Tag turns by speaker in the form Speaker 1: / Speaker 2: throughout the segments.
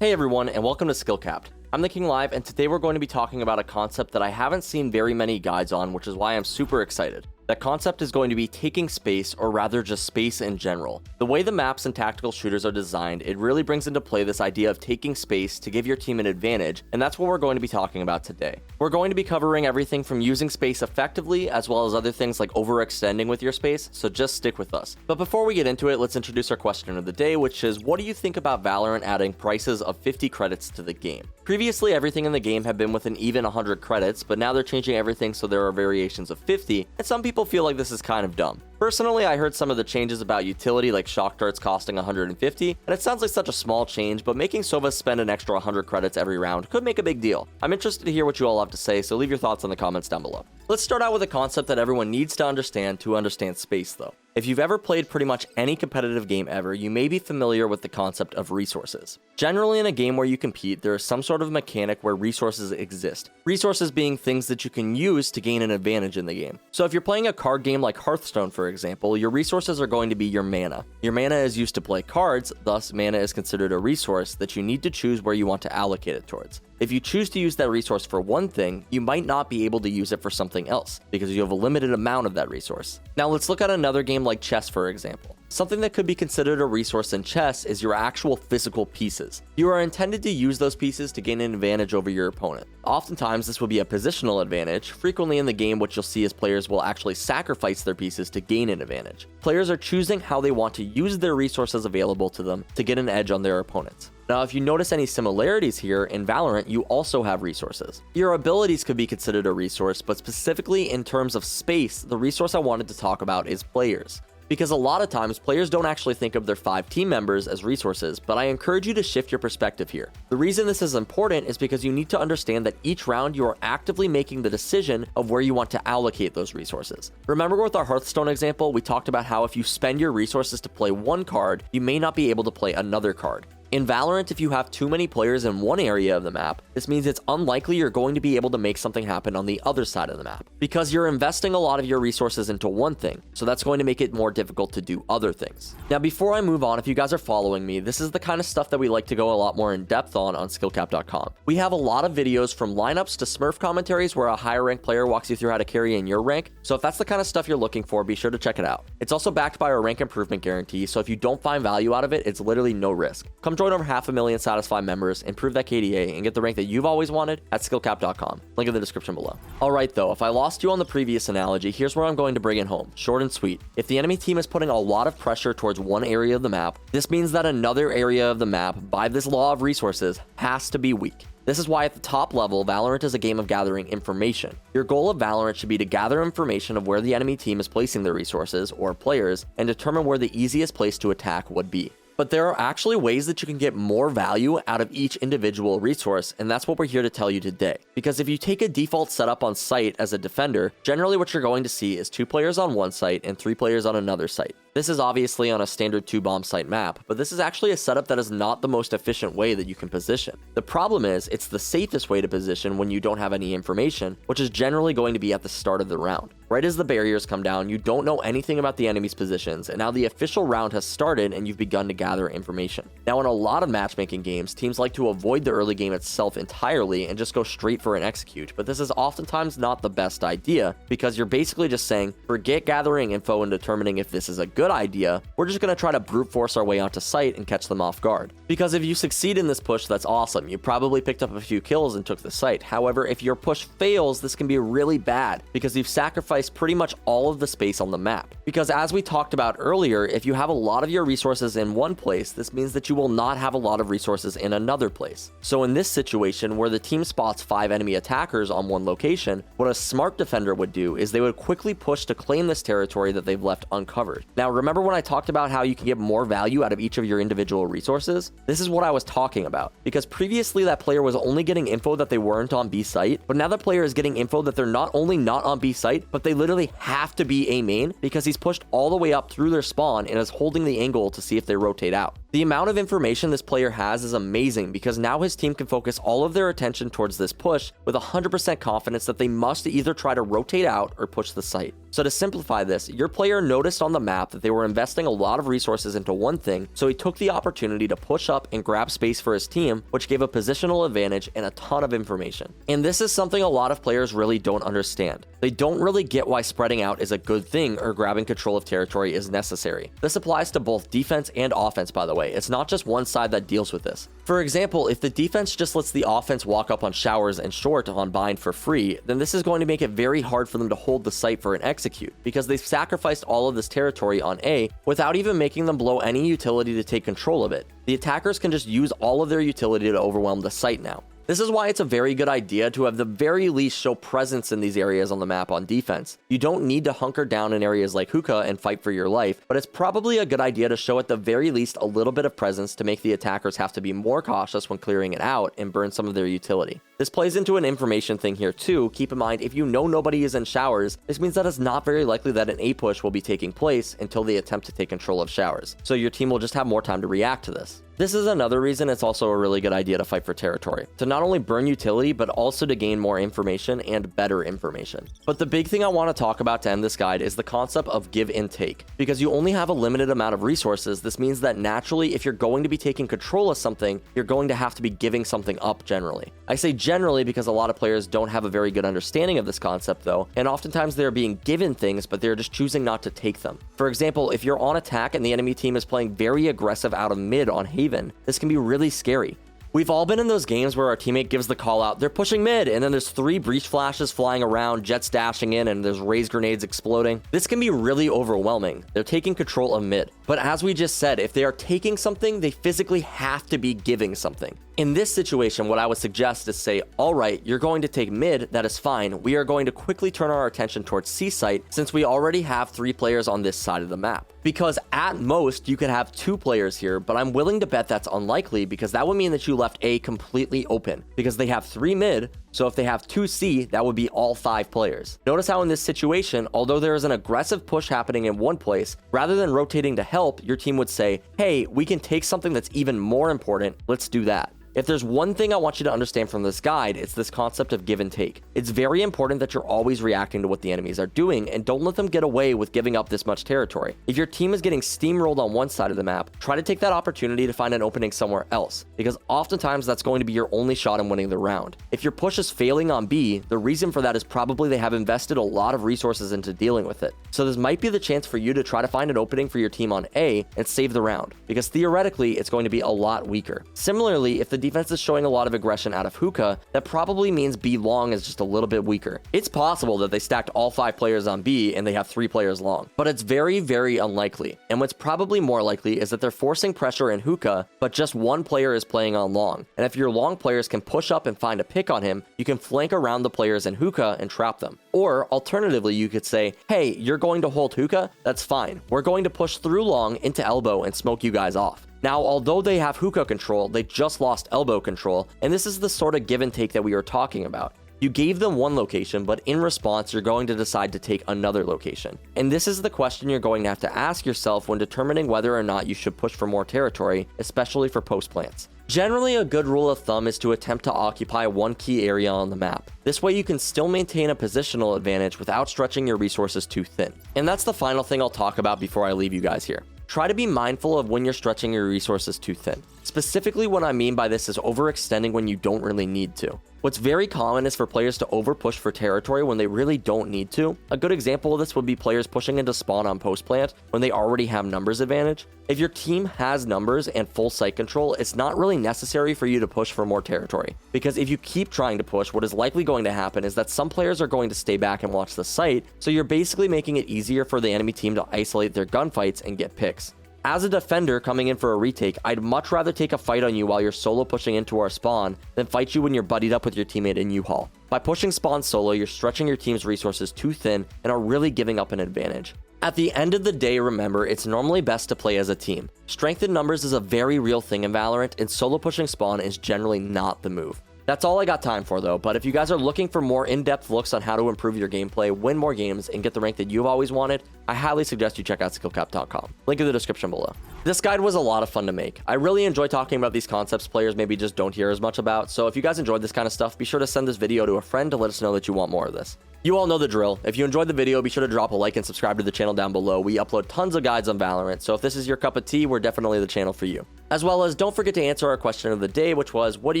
Speaker 1: Hey everyone, and welcome to SkillCapped. I'm the King Live, and today we're going to be talking about a concept that I haven't seen very many guides on, which is why I'm super excited. That concept is going to be taking space, or rather just space in general. The way the maps and tactical shooters are designed, it really brings into play this idea of taking space to give your team an advantage, and that's what we're going to be talking about today. We're going to be covering everything from using space effectively, as well as other things like overextending with your space, so just stick with us. But before we get into it, let's introduce our question of the day, which is, what do you think about Valorant adding prices of 50 credits to the game? Previously, everything in the game had been with an even 100 credits, but now they're changing everything so there are variations of 50, and some people feel like this is kind of dumb. Personally, I heard some of the changes about utility like shock darts costing 150, and it sounds like such a small change, but making Sova spend an extra 100 credits every round could make a big deal. I'm interested to hear what you all have to say, so leave your thoughts in the comments down below. Let's start out with a concept that everyone needs to understand space though. If you've ever played pretty much any competitive game ever, you may be familiar with the concept of resources. Generally in a game where you compete, there is some sort of mechanic where resources exist. Resources being things that you can use to gain an advantage in the game. So if you're playing a card game like Hearthstone, for example, your resources are going to be your mana. Your mana is used to play cards, thus mana is considered a resource that you need to choose where you want to allocate it towards. If you choose to use that resource for one thing, you might not be able to use it for something else, because you have a limited amount of that resource. Now let's look at another game like chess, for example. Something that could be considered a resource in chess is your actual physical pieces. You are intended to use those pieces to gain an advantage over your opponent. Oftentimes this will be a positional advantage. Frequently in the game, what you'll see is players will actually sacrifice their pieces to gain an advantage. Players are choosing how they want to use their resources available to them to get an edge on their opponents. Now, if you notice any similarities here, in Valorant, you also have resources. Your abilities could be considered a resource, but specifically in terms of space, the resource I wanted to talk about is players. Because a lot of times, players don't actually think of their 5 team members as resources, but I encourage you to shift your perspective here. The reason this is important is because you need to understand that each round you are actively making the decision of where you want to allocate those resources. Remember with our Hearthstone example, we talked about how if you spend your resources to play one card, you may not be able to play another card. In Valorant, if you have too many players in one area of the map, this means it's unlikely you're going to be able to make something happen on the other side of the map, because you're investing a lot of your resources into one thing, so that's going to make it more difficult to do other things. Now, before I move on, if you guys are following me, this is the kind of stuff that we like to go a lot more in depth on skillcapped.com. We have a lot of videos from lineups to Smurf commentaries where a higher ranked player walks you through how to carry in your rank, so if that's the kind of stuff you're looking for, be sure to check it out. It's also backed by our rank improvement guarantee, so if you don't find value out of it, it's literally no risk. Come join over 500,000 satisfied members, improve that KDA, and get the rank that you've always wanted at skillcapped.com. Link in the description below. Alright though, if I lost you on the previous analogy, here's where I'm going to bring it home. Short and sweet. If the enemy team is putting a lot of pressure towards one area of the map, this means that another area of the map, by this law of resources, has to be weak. This is why at the top level, Valorant is a game of gathering information. Your goal of Valorant should be to gather information of where the enemy team is placing their resources, or players, and determine where the easiest place to attack would be. But there are actually ways that you can get more value out of each individual resource, and that's what we're here to tell you today. Because if you take a default setup on site as a defender, generally what you're going to see is 2 players on one site and 3 players on another site. This is obviously on a standard 2-bomb site map, but this is actually a setup that is not the most efficient way that you can position. The problem is, it's the safest way to position when you don't have any information, which is generally going to be at the start of the round. Right as the barriers come down, you don't know anything about the enemy's positions, and now the official round has started and you've begun to gather information. Now in a lot of matchmaking games, teams like to avoid the early game itself entirely and just go straight for an execute, but this is oftentimes not the best idea, because you're basically just saying, forget gathering info and determining if this is a good idea, we're just going to try to brute force our way onto site and catch them off guard. Because if you succeed in this push, that's awesome, you probably picked up a few kills and took the site. However, if your push fails, this can be really bad, because you've sacrificed pretty much all of the space on the map. Because as we talked about earlier, if you have a lot of your resources in one place, this means that you will not have a lot of resources in another place. So in this situation, where the team spots 5 enemy attackers on one location, what a smart defender would do is they would quickly push to claim this territory that they've left uncovered. Now remember when I talked about how you can get more value out of each of your individual resources? This is what I was talking about, because previously that player was only getting info that they weren't on B site, but now the player is getting info that they're not only not on B site, but they literally have to be A main, because he's pushed all the way up through their spawn and is holding the angle to see if they rotate out. The amount of information this player has is amazing because now his team can focus all of their attention towards this push with 100% confidence that they must either try to rotate out or push the site. So to simplify this, your player noticed on the map that they were investing a lot of resources into one thing, so he took the opportunity to push up and grab space for his team, which gave a positional advantage and a ton of information. And this is something a lot of players really don't understand. They don't really get why spreading out is a good thing or grabbing control of territory is necessary. This applies to both defense and offense, by the way. It's not just one side that deals with this. For example, if the defense just lets the offense walk up on showers and short on bind for free, then this is going to make it very hard for them to hold the site for an execute, because they've sacrificed all of this territory on A without even making them blow any utility to take control of it. The attackers can just use all of their utility to overwhelm the site now. This is why it's a very good idea to have the very least show presence in these areas on the map on defense. You don't need to hunker down in areas like Hookah and fight for your life, but it's probably a good idea to show at the very least a little bit of presence to make the attackers have to be more cautious when clearing it out and burn some of their utility. This plays into an information thing here too. Keep in mind, if you know nobody is in showers, this means that it's not very likely that an A push will be taking place until they attempt to take control of showers. So your team will just have more time to react to this. This is another reason it's also a really good idea to fight for territory. To not only burn utility, but also to gain more information and better information. But the big thing I want to talk about to end this guide is the concept of give and take. Because you only have a limited amount of resources, this means that naturally, if you're going to be taking control of something, you're going to have to be giving something up generally. I say generally because a lot of players don't have a very good understanding of this concept though, and oftentimes they're being given things, but they're just choosing not to take them. For example, if you're on attack and the enemy team is playing very aggressive out of mid on Haven, this can be really scary. We've all been in those games where our teammate gives the call out, they're pushing mid, and then there's 3 breach flashes flying around, jets dashing in, and there's raise grenades exploding. This can be really overwhelming. They're taking control of mid. But as we just said, if they are taking something, they physically have to be giving something. In this situation, what I would suggest is say, all right, you're going to take mid, that is fine. We are going to quickly turn our attention towards C site since we already have 3 players on this side of the map. Because at most, you could have 2 players here, but I'm willing to bet that's unlikely because that would mean that you left A completely open because they have 3 mid, so if they have 2 C, that would be all 5 players. Notice how in this situation, although there is an aggressive push happening in one place, rather than rotating to help, your team would say, hey, we can take something that's even more important, let's do that. If there's one thing I want you to understand from this guide, it's this concept of give and take. It's very important that you're always reacting to what the enemies are doing and don't let them get away with giving up this much territory. If your team is getting steamrolled on one side of the map, try to take that opportunity to find an opening somewhere else, because oftentimes that's going to be your only shot in winning the round. If your push is failing on B, the reason for that is probably they have invested a lot of resources into dealing with it. So this might be the chance for you to try to find an opening for your team on A and save the round, because theoretically it's going to be a lot weaker. Similarly, if the defense is showing a lot of aggression out of Hookah, that probably means B long is just a little bit weaker. It's possible that they stacked all 5 players on B and they have 3 players long, but it's very, very unlikely. And what's probably more likely is that they're forcing pressure in Hookah, but just 1 player is playing on long. And if your long players can push up and find a pick on him, you can flank around the players in Hookah and trap them. Or alternatively, you could say, hey, you're going to hold Hookah? That's fine. We're going to push through long into elbow and smoke you guys off. Now, although they have Hookah control, they just lost elbow control, and this is the sort of give and take that we are talking about. You gave them one location, but in response, you're going to decide to take another location. And this is the question you're going to have to ask yourself when determining whether or not you should push for more territory, especially for post plants. Generally, a good rule of thumb is to attempt to occupy one key area on the map. This way you can still maintain a positional advantage without stretching your resources too thin. And that's the final thing I'll talk about before I leave you guys here. Try to be mindful of when you're stretching your resources too thin. Specifically, what I mean by this is overextending when you don't really need to. What's very common is for players to overpush for territory when they really don't need to. A good example of this would be players pushing into spawn on post plant when they already have numbers advantage. If your team has numbers and full site control, it's not really necessary for you to push for more territory. Because if you keep trying to push, what is likely going to happen is that some players are going to stay back and watch the site, so you're basically making it easier for the enemy team to isolate their gunfights and get picks. As a defender coming in for a retake, I'd much rather take a fight on you while you're solo pushing into our spawn than fight you when you're buddied up with your teammate in U-Haul. By pushing spawn solo, you're stretching your team's resources too thin and are really giving up an advantage. At the end of the day, remember, it's normally best to play as a team. Strength in numbers is a very real thing in Valorant, and solo pushing spawn is generally not the move. That's all I got time for though, but if you guys are looking for more in-depth looks on how to improve your gameplay, win more games, and get the rank that you've always wanted, I highly suggest you check out skillcapped.com. Link in the description below. This guide was a lot of fun to make. I really enjoy talking about these concepts players maybe just don't hear as much about, so if you guys enjoyed this kind of stuff, be sure to send this video to a friend to let us know that you want more of this. You all know the drill. If you enjoyed the video, be sure to drop a like and subscribe to the channel down below. We upload tons of guides on Valorant, so if this is your cup of tea, we're definitely the channel for you. As well as, don't forget to answer our question of the day, which was, what do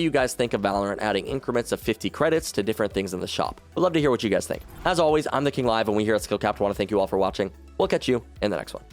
Speaker 1: you guys think of Valorant adding increments of 50 credits to different things in the shop? We'd love to hear what you guys think. As always, I'm the King Live, and we here at Skill Capped want to thank you all for watching. We'll catch you in the next one.